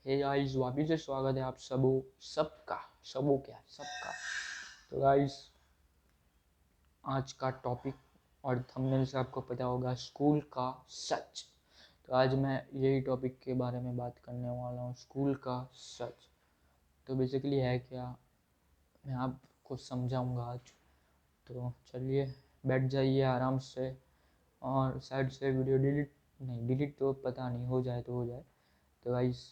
Hey guys, वापिस से स्वागत है आप सबका। तो गाइस, आज का टॉपिक और थंबनेल से आपको पता होगा, स्कूल का सच। तो आज मैं यही टॉपिक के बारे में बात करने वाला हूँ, स्कूल का सच। तो बेसिकली है क्या, मैं आपको समझाऊंगा आज। तो चलिए, बैठ जाइए आराम से और साइड से वीडियो डिलीट तो पता नहीं, हो जाए तो हो जाए। तो गाइस,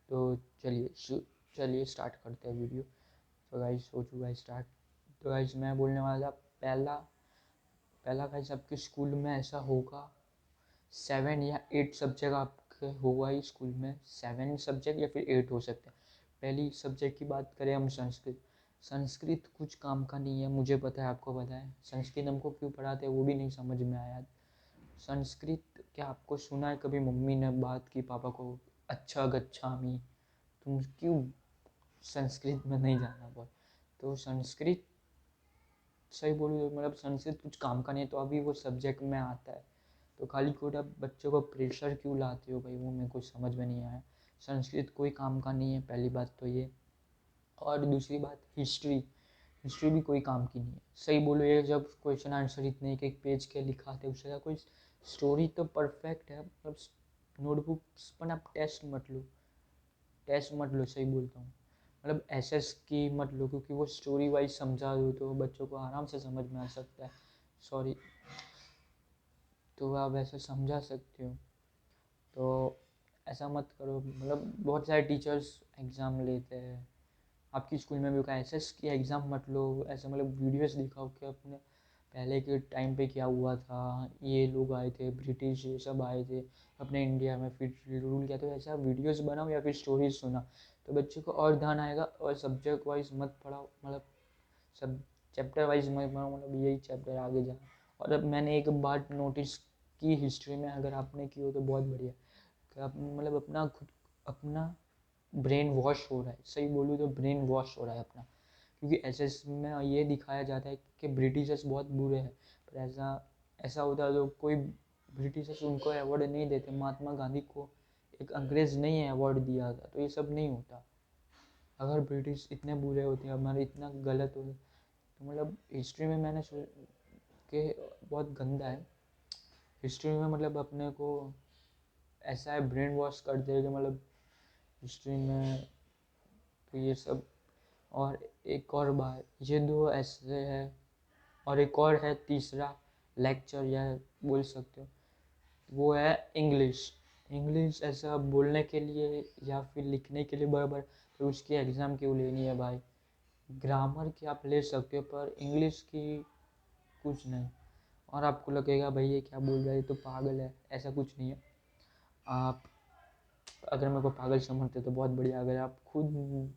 तो चलिए स्टार्ट करते हैं वीडियो। तो गाइस हो चुका है स्टार्ट। तो गाइस मैं बोलने वाला था, पहला पहला गाइस, आपके स्कूल में ऐसा होगा 7 या 8 सब्जेक्ट आपके होगा ही स्कूल में। 7 सब्जेक्ट या फिर 8 हो सकते हैं। पहली सब्जेक्ट की बात करें हम, संस्कृत। संस्कृत कुछ काम का नहीं है, मुझे पता है, आपको पता है। संस्कृत हमको क्यों पढ़ाते हैं वो भी नहीं समझ में आया। संस्कृत क्या आपको सुना है कभी मम्मी ने बात की पापा को, अच्छा गच्छामी, तुम क्यों संस्कृत में नहीं जाना बोल। तो संस्कृत, सही बोलूँ तो मतलब संस्कृत कुछ काम का नहीं है, तो अभी वो सब्जेक्ट में आता है। तो खाली कोटा बच्चों को प्रेशर क्यों लाते हो भाई, वो मेरे को समझ में नहीं आया। संस्कृत कोई काम का नहीं है, पहली बात तो ये। और दूसरी बात, हिस्ट्री। हिस्ट्री भी कोई काम की नहीं है, सही बोलो। ये जब क्वेश्चन आंसर इतने एक एक पेज के लिखा थे, उससे कोई स्टोरी तो परफेक्ट है, मतलब नोटबुक्स पर आप टेस्ट मत लो, सही बोलता हूँ। मतलब एसएस की मत लो, क्योंकि वो स्टोरी वाइज समझा दो तो बच्चों को आराम से समझ में आ सकता है। सॉरी, तो आप ऐसे समझा सकते हो। तो ऐसा मत करो, मतलब बहुत सारे टीचर्स एग्ज़ाम लेते हैं। आपकी स्कूल में भी होगा, एसएस की एग्ज़ाम मत लो ऐसे, मतलब वीडियोस दिखाओ कि अपने पहले के टाइम पे क्या हुआ था, ये लोग आए थे, ब्रिटिश ये सब आए थे अपने इंडिया में, फिर रूल किया। तो ऐसा वीडियोस बनाओ या फिर स्टोरीज सुना, तो बच्चे को और ध्यान आएगा। और सब्जेक्ट वाइज मत पढ़ाओ, मतलब सब चैप्टर वाइज मत पढ़ाओ, मतलब यही चैप्टर आगे जा। और अब मैंने एक बात नोटिस की हिस्ट्री में, अगर आपने की हो तो बहुत बढ़िया, कि आप मतलब अपना ब्रेन वॉश हो रहा है, सही बोलूँ तो ब्रेन वॉश हो रहा है अपना। क्योंकि एसएस में ये दिखाया जाता है कि ब्रिटिशर्स बहुत बुरे हैं, पर ऐसा ऐसा होता है तो कोई ब्रिटिशर्स उनको अवार्ड नहीं देते। महात्मा गांधी को एक अंग्रेज़ नहीं अवार्ड दिया था, तो ये सब नहीं होता। अगर ब्रिटिश इतने बुरे होते हैं, हमारे इतना गलत होते, तो मतलब हिस्ट्री में मैंने के बहुत गंदा है। हिस्ट्री में मतलब अपने को ऐसा है, ब्रेन वॉश करते हैं कि मतलब हिस्ट्री में तो ये सब। और एक और बात, ये दो ऐसे है, और एक और है तीसरा लेक्चर या बोल सकते हो, वो है इंग्लिश। इंग्लिश ऐसा बोलने के लिए या फिर लिखने के लिए बराबर, तो उसकी एग्ज़ाम क्यों लेनी है भाई। ग्रामर की आप ले सकते हो, पर इंग्लिश की कुछ नहीं। और आपको लगेगा भाई ये क्या बोल रहा है, ये तो पागल है, ऐसा कुछ नहीं है। आप अगर मेरे को पागल समझते तो बहुत बढ़िया, अगर आप खुद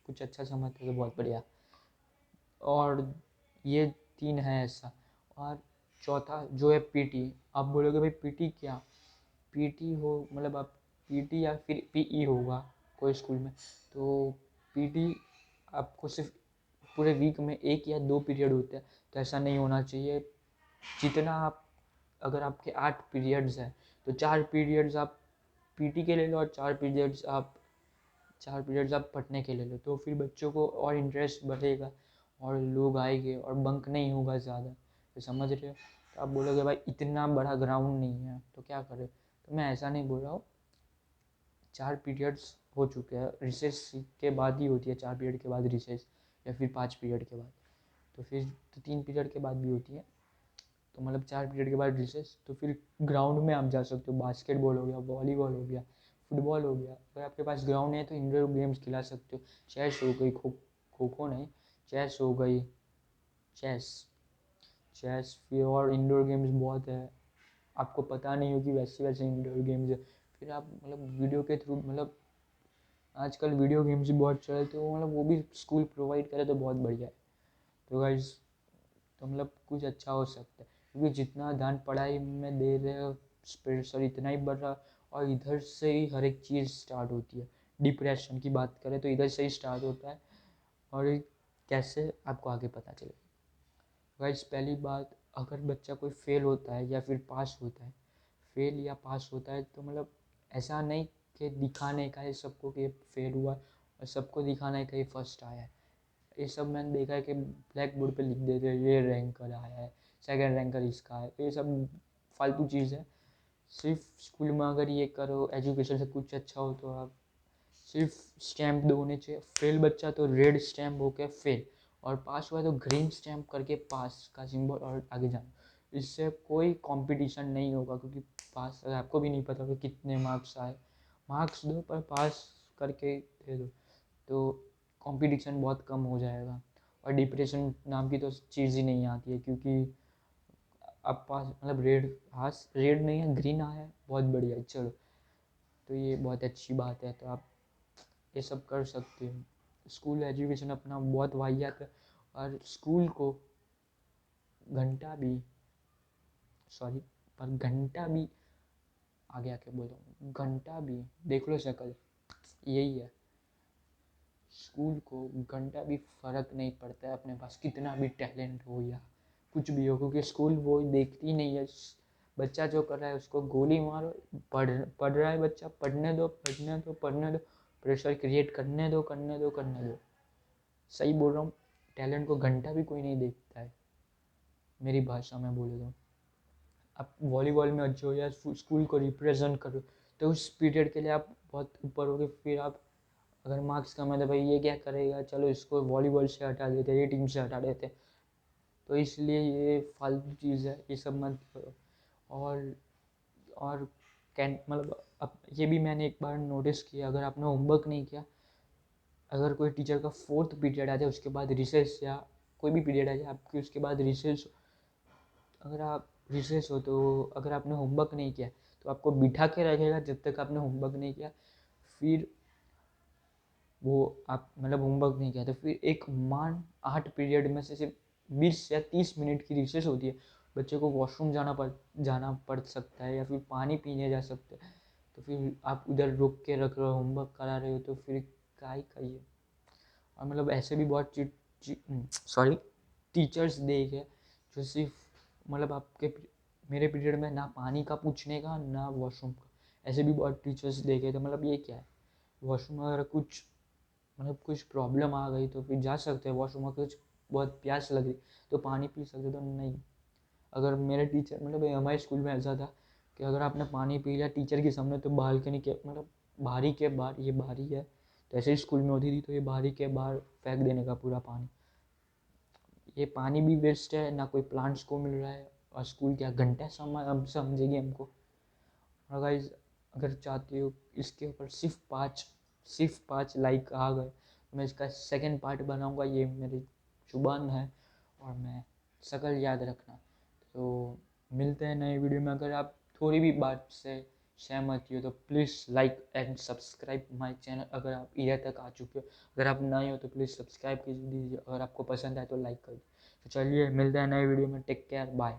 कुछ अच्छा समझते तो बहुत बढ़िया। और ये 3 है ऐसा। और चौथा जो है पीटी। आप बोलोगे भाई पीटी क्या, पीटी हो मतलब आप पीटी या फिर पीई होगा कोई स्कूल में, तो पीटी आपको सिर्फ पूरे वीक में 1 या 2 पीरियड होते हैं। तो ऐसा नहीं होना चाहिए। जितना आप, अगर आपके 8 पीरियड्स हैं तो 4 पीरियड्स आप पीटी के ले लो, और 4 पीरियड्स आप पढ़ने के ले लो, तो फिर बच्चों को और इंटरेस्ट बढ़ेगा और लोग आएंगे और बंक नहीं होगा ज़्यादा। तो समझ रहे हो। तो आप बोलोगे भाई इतना बड़ा ग्राउंड नहीं है तो क्या करें, तो मैं ऐसा नहीं बोल रहा हूँ। 4 पीरियड्स हो चुके हैं, रिसेस के बाद ही होती है 4 पीरियड के बाद रिसेस, या फिर 5 पीरियड के बाद। तो फिर तो 3 पीरियड के बाद भी होती है, तो मतलब 4 पीरियड के बाद रिसेस। तो फिर ग्राउंड में आप जा सकते हो, बास्केटबॉल हो गया, वॉलीबॉल हो गया, फुटबॉल हो गया। अगर आपके पास ग्राउंड है तो इंडोर गेम्स खिला सकते हो। चेस हो गई, खो खो नहीं, चेस हो गई, चेस चेस फिर और इंडोर गेम्स बहुत है। आपको पता नहीं हो कि वैसे वैसे इंडोर गेम्स है। फिर आप मतलब वीडियो के थ्रू, मतलब आजकल वीडियो गेम्स भी बहुत चले, तो मतलब वो भी स्कूल प्रोवाइड करे तो बहुत बढ़िया है। तो गाइज, तो मतलब कुछ अच्छा हो सकता है, क्योंकि जितना ध्यान पढ़ाई में दे रहे हो, प्रेशर इतना ही बढ़ रहा। और इधर से ही हर एक चीज़ स्टार्ट होती है। डिप्रेशन की बात करें तो इधर से ही स्टार्ट होता है। और ये कैसे आपको आगे पता चलेगा। गाइस पहली बात, अगर बच्चा कोई फेल होता है या फिर पास होता है, फेल या पास होता है, तो मतलब ऐसा नहीं के दिखाने का है सबको कि फेल हुआ और सबको दिखाना है कि फर्स्ट आया है। ये सब मैंने देखा है कि ब्लैक बोर्ड पे लिख देते हैं ये रैंकर आया है, सेकंड रैंकर इसका है। ये सब फालतू चीज़ है। सिर्फ स्कूल में अगर ये करो, एजुकेशन से कुछ अच्छा हो तो आप सिर्फ स्टैम्प दो होने चाहिए। फेल बच्चा तो रेड स्टैम्प होके फेल, और पास हुआ तो ग्रीन स्टैम्प करके पास का सिंबल और आगे जाना। इससे कोई कंपटीशन नहीं होगा, क्योंकि पास आपको भी नहीं पता कि कितने मार्क्स आए। मार्क्स दो पर पास करके दे दो, तो कंपटीशन बहुत कम हो जाएगा और डिप्रेशन नाम की तो चीज़ ही नहीं आती है, क्योंकि अब पास मतलब रेड, पास रेड नहीं है ग्रीन आया है, बहुत बढ़िया, चलो। तो ये बहुत अच्छी बात है, तो आप ये सब कर सकते हो। स्कूल एजुकेशन अपना बहुत वाहियात है, और स्कूल को घंटा भी, सॉरी, पर घंटा भी आगे आके बोल रहा हूँ, घंटा भी देख लो शक्ल, यही है। स्कूल को घंटा भी फ़र्क नहीं पड़ता है अपने पास कितना भी टैलेंट हो या कुछ भी हो, क्योंकि स्कूल वो देखती नहीं है। बच्चा जो कर रहा है उसको गोली मारो, पढ़ रहा है बच्चा, पढ़ने दो पढ़ने दो पढ़ने दो, प्रेशर क्रिएट करने दो करने दो करने दो। सही बोल रहा हूँ, टैलेंट को घंटा भी कोई नहीं देखता है, मेरी भाषा में बोले तो। आप वॉलीबॉल में अच्छे हो या स्कूल को रिप्रेजेंट करो, तो उस पीरियड के लिए आप बहुत ऊपर हो गए। फिर आप अगर मार्क्स कम है तो भाई ये क्या करेगा, चलो इसको वॉलीबॉल से हटा देते, ये टीम से हटा देते। तो इसलिए ये फालतू चीज़ है, ये सब मत करो। और कैन मतलब अब ये भी मैंने एक बार नोटिस किया, अगर आपने होमवर्क नहीं किया, अगर कोई टीचर का 4th पीरियड आ जाए उसके बाद रिसेस, या कोई भी पीरियड आ जाए आपकी उसके बाद रिसेस, अगर आप रिसेस हो तो अगर आपने होमवर्क नहीं किया तो आपको बिठा के रखेगा जब तक आपने होमवर्क नहीं किया। फिर वो आप मतलब होमवर्क नहीं किया तो फिर एक मान 8 पीरियड में से सिर्फ 20 या 30 मिनट की रिसेस होती है। बच्चे को वॉशरूम जाना पड़ सकता है, या फिर पानी पीने जा सकते हैं, तो फिर आप उधर रोक के रख रहे हो, होमवर्क करा रहे हो, तो फिर क्या ही कहिए। और मतलब ऐसे भी बहुत सॉरी टीचर्स देखे जो सिर्फ मतलब आपके मेरे पीरियड में ना पानी का पूछने का ना वॉशरूम का, ऐसे भी बहुत टीचर्स देखे। तो मतलब ये क्या है, वॉशरूम अगर कुछ मतलब कुछ प्रॉब्लम आ गई तो फिर जा सकते हैं वॉशरूम में, कुछ बहुत प्यास लगी तो पानी पी सकते, तो नहीं। अगर मेरे टीचर मतलब हमारे स्कूल में ऐसा था कि अगर आपने पानी पी लिया टीचर के सामने तो बालकनी के मतलब बारी के बाहर, ये बारी है तो ऐसे ही स्कूल में होती थी, तो ये बारी के बाहर फेंक देने का पूरा पानी। ये पानी भी वेस्ट है, ना कोई प्लांट्स को मिल रहा है, और स्कूल क्या घंटा समझेगी हमको। और गाइस अगर चाहते हो इसके ऊपर सिर्फ 5 लाइक आ गए तो मैं इसका सेकंड पार्ट बनाऊंगा, ये मेरी जुबान है और मैं शकल याद रखना। तो मिलते हैं नए वीडियो में। अगर आप थोड़ी भी बात से सहमत हो तो please like and subscribe my channel. अगर आप इधर तक आ चुके हो, अगर आप नए हो तो प्लीज़ सब्सक्राइब कीजिए, अगर आपको पसंद आए तो लाइक कर दीजिए। तो चलिए मिलते हैं नए वीडियो में, टेक केयर, बाय।